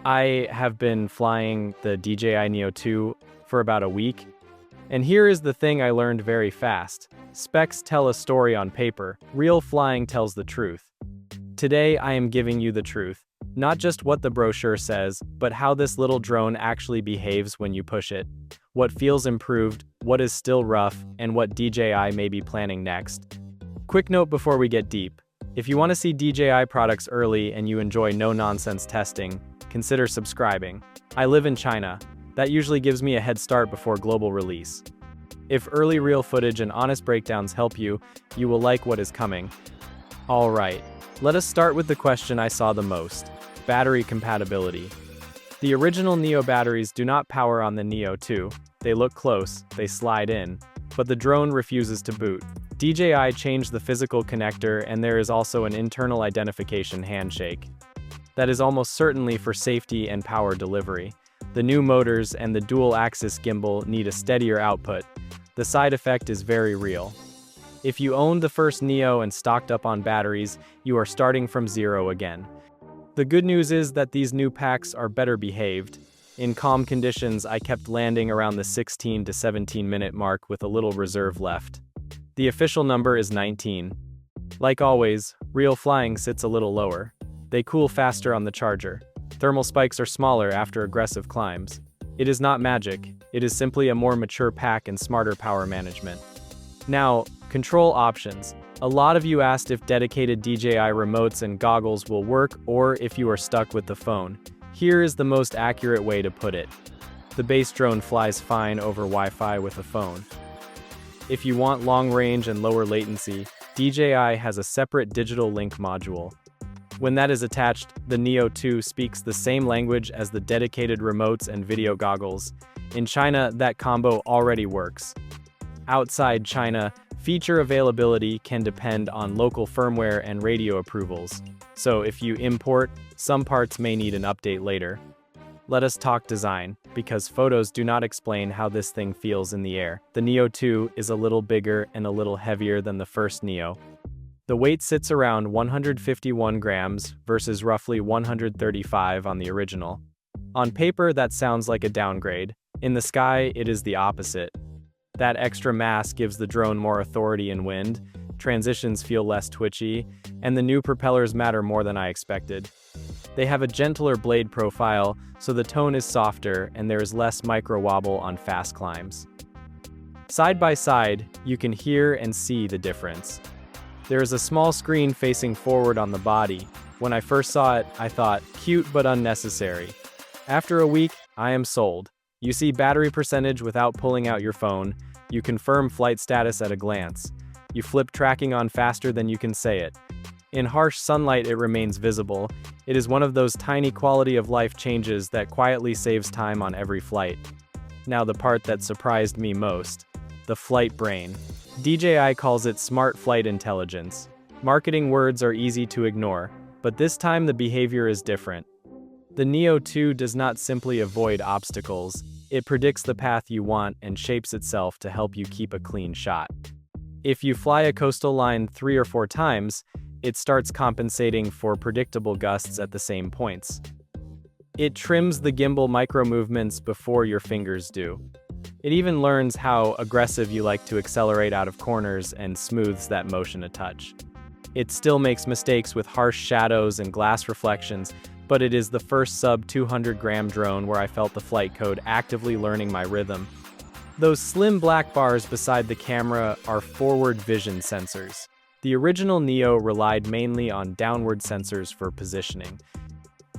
I have been flying the DJI Neo 2 for about a week, and here is the thing I learned very fast. Specs tell a story on paper, real flying tells the truth. Today I am giving you the truth. Not just what the brochure says, but how this little drone actually behaves when you push it. What feels improved, what is still rough, and what DJI may be planning next. Quick note before we get deep. If you want to see DJI products early and you enjoy no-nonsense testing, consider subscribing. I live in China. That usually gives me a head start before global release. If early real footage and honest breakdowns help you, you will like what is coming. Alright, let us start with the question I saw the most. Battery compatibility. The original Neo batteries do not power on the Neo 2. They look close, they slide in, but the drone refuses to boot. DJI changed the physical connector, and there is also an internal identification handshake. That is almost certainly for safety and power delivery. The new motors and the dual-axis gimbal need a steadier output. The side effect is very real. If you owned the first Neo and stocked up on batteries, you are starting from zero again. The good news is that these new packs are better behaved. In calm conditions, I kept landing around the 16 to 17 minute mark with a little reserve left. The official number is 19. Like always, real flying sits a little lower. They cool faster on the charger. Thermal spikes are smaller after aggressive climbs. It is not magic, it is simply a more mature pack and smarter power management. Now, control options. A lot of you asked if dedicated DJI remotes and goggles will work or if you are stuck with the phone. Here is the most accurate way to put it. The base drone flies fine over Wi-Fi with a phone. If you want long range and lower latency, DJI has a separate digital link module. When that is attached, the Neo 2 speaks the same language as the dedicated remotes and video goggles. In China, that combo already works. Outside China, feature availability can depend on local firmware and radio approvals. So if you import, some parts may need an update later. Let us talk design, because photos do not explain how this thing feels in the air. The Neo 2 is a little bigger and a little heavier than the first Neo. The weight sits around 151 grams versus roughly 135 on the original. On paper, that sounds like a downgrade. In the sky, it is the opposite. That extra mass gives the drone more authority in wind, transitions feel less twitchy, and the new propellers matter more than I expected. They have a gentler blade profile, so the tone is softer and there is less micro-wobble on fast climbs. Side by side, you can hear and see the difference. There is a small screen facing forward on the body. When I first saw it, I thought, cute but unnecessary. After a week, I am sold. You see battery percentage without pulling out your phone. You confirm flight status at a glance. You flip tracking on faster than you can say it. In harsh sunlight, it remains visible. It is one of those tiny quality of life changes that quietly saves time on every flight. Now the part that surprised me most. The flight brain. DJI calls it smart flight intelligence. Marketing words are easy to ignore, but this time the behavior is different. The Neo 2 does not simply avoid obstacles, it predicts the path you want and shapes itself to help you keep a clean shot. If you fly a coastal line 3 or 4 times, it starts compensating for predictable gusts at the same points. It trims the gimbal micro movements before your fingers do. It even learns how aggressive you like to accelerate out of corners and smooths that motion a touch. It still makes mistakes with harsh shadows and glass reflections, but it is the first sub-200-gram drone where I felt the flight code actively learning my rhythm. Those slim black bars beside the camera are forward vision sensors. The original Neo relied mainly on downward sensors for positioning.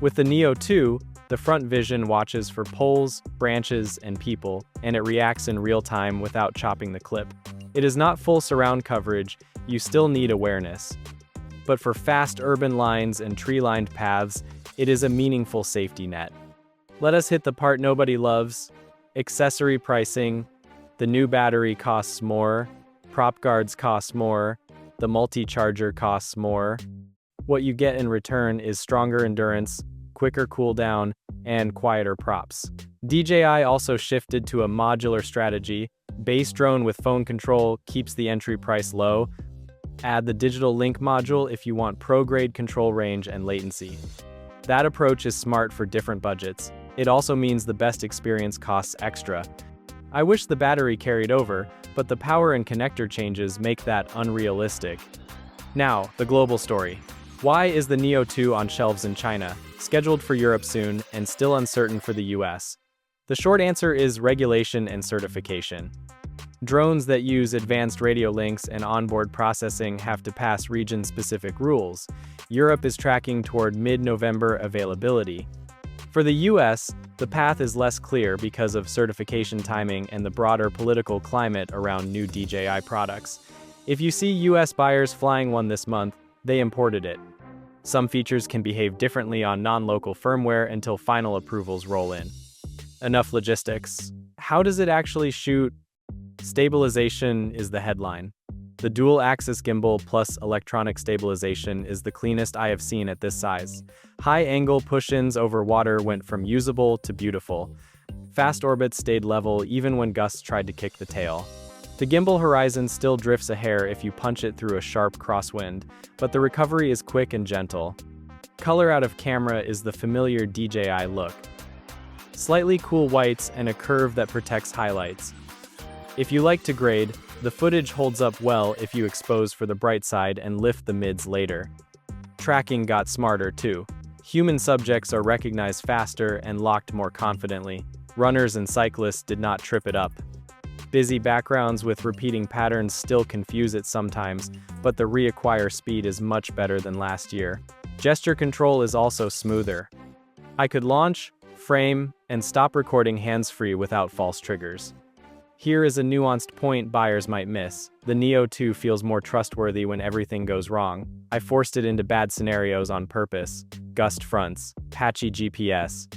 With the Neo 2, the front vision watches for poles, branches, and people, and it reacts in real time without chopping the clip. It is not full surround coverage, you still need awareness. But for fast urban lines and tree-lined paths, it is a meaningful safety net. Let us hit the part nobody loves. Accessory pricing. The new battery costs more. Prop guards cost more. The multi-charger costs more. What you get in return is stronger endurance, quicker cooldown, and quieter props. DJI also shifted to a modular strategy. Base drone with phone control keeps the entry price low. Add the digital link module if you want pro-grade control range and latency. That approach is smart for different budgets. It also means the best experience costs extra. I wish the battery carried over, but the power and connector changes make that unrealistic. Now, the global story. Why is the Neo 2 on shelves in China, scheduled for Europe soon, and still uncertain for the US? The short answer is regulation and certification. Drones that use advanced radio links and onboard processing have to pass region-specific rules. Europe is tracking toward mid-November availability. For the US, the path is less clear because of certification timing and the broader political climate around new DJI products. If you see US buyers flying one this month, they imported it. Some features can behave differently on non-local firmware until final approvals roll in. Enough logistics. How does it actually shoot? Stabilization is the headline. The dual-axis gimbal plus electronic stabilization is the cleanest I have seen at this size. High-angle push-ins over water went from usable to beautiful. Fast orbits stayed level even when gusts tried to kick the tail. The gimbal horizon still drifts a hair if you punch it through a sharp crosswind, but the recovery is quick and gentle. Color out of camera is the familiar DJI look. Slightly cool whites and a curve that protects highlights. If you like to grade, the footage holds up well if you expose for the bright side and lift the mids later. Tracking got smarter too. Human subjects are recognized faster and locked more confidently. Runners and cyclists did not trip it up. Busy backgrounds with repeating patterns still confuse it sometimes, but the reacquire speed is much better than last year. Gesture control is also smoother. I could launch, frame, and stop recording hands-free without false triggers. Here is a nuanced point buyers might miss. The Neo 2 feels more trustworthy when everything goes wrong. I forced it into bad scenarios on purpose. Gust fronts, patchy GPS,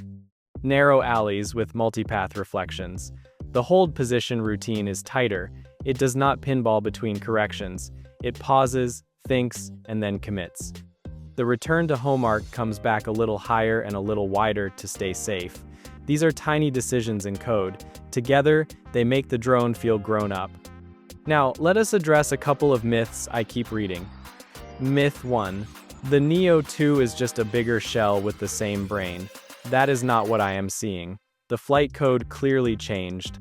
narrow alleys with multipath reflections. The hold position routine is tighter. It does not pinball between corrections. It pauses, thinks, and then commits. The return to home arc comes back a little higher and a little wider to stay safe. These are tiny decisions in code. Together, they make the drone feel grown up. Now, let us address a couple of myths I keep reading. Myth 1. The Neo 2 is just a bigger shell with the same brain. That is not what I am seeing. The flight code clearly changed.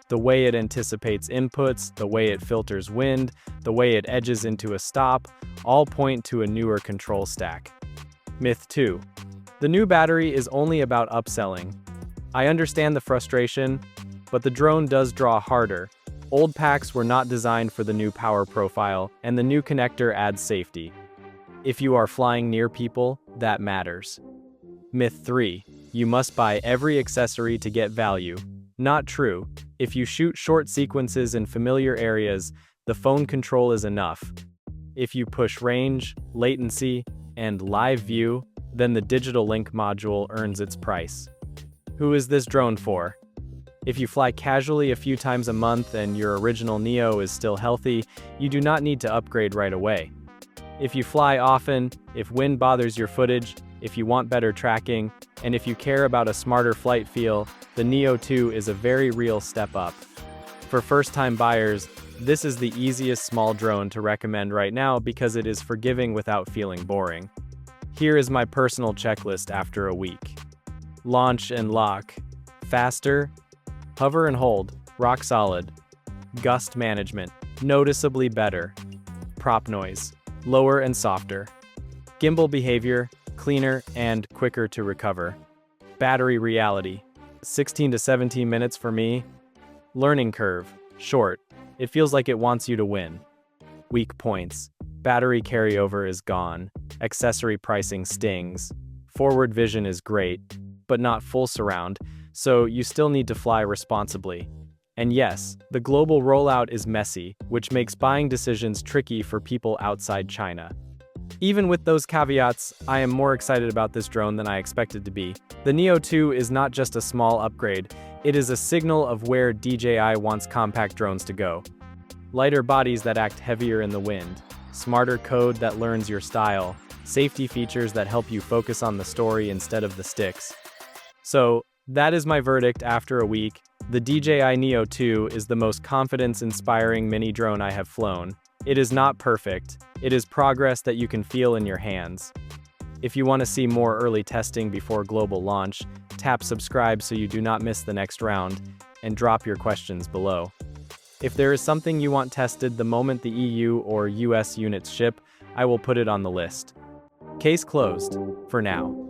The way it anticipates inputs, the way it filters wind, the way it edges into a stop, all point to a newer control stack. Myth 2. The new battery is only about upselling. I understand the frustration, but the drone does draw harder. Old packs were not designed for the new power profile, and the new connector adds safety. If you are flying near people, that matters. Myth 3. You must buy every accessory to get value. Not true. If you shoot short sequences in familiar areas, the phone control is enough. If you push range, latency, and live view, then the digital link module earns its price. Who is this drone for? If you fly casually a few times a month and your original Neo is still healthy, you do not need to upgrade right away. If you fly often, if wind bothers your footage, if you want better tracking, and if you care about a smarter flight feel, the Neo 2 is a very real step up. For first-time buyers, this is the easiest small drone to recommend right now because it is forgiving without feeling boring. Here is my personal checklist after a week. Launch and lock. Faster. Hover and hold. Rock solid. Gust management. Noticeably better. Prop noise. Lower and softer. Gimbal behavior. Cleaner and quicker to recover. Battery reality. 16 to 17 minutes for me. Learning curve. Short. It feels like it wants you to win. Weak points. Battery carryover is gone. Accessory pricing stings. Forward vision is great, but not full surround, so you still need to fly responsibly. And yes, the global rollout is messy, which makes buying decisions tricky for people outside China. Even with those caveats, I am more excited about this drone than I expected to be. The Neo 2 is not just a small upgrade, it is a signal of where DJI wants compact drones to go. Lighter bodies that act heavier in the wind, smarter code that learns your style, safety features that help you focus on the story instead of the sticks. So, that is my verdict after a week. The DJI Neo 2 is the most confidence-inspiring mini drone I have flown. It is not perfect. It is progress that you can feel in your hands. If you want to see more early testing before global launch, tap subscribe so you do not miss the next round, and drop your questions below. If there is something you want tested the moment the EU or US units ship, I will put it on the list. Case closed, for now.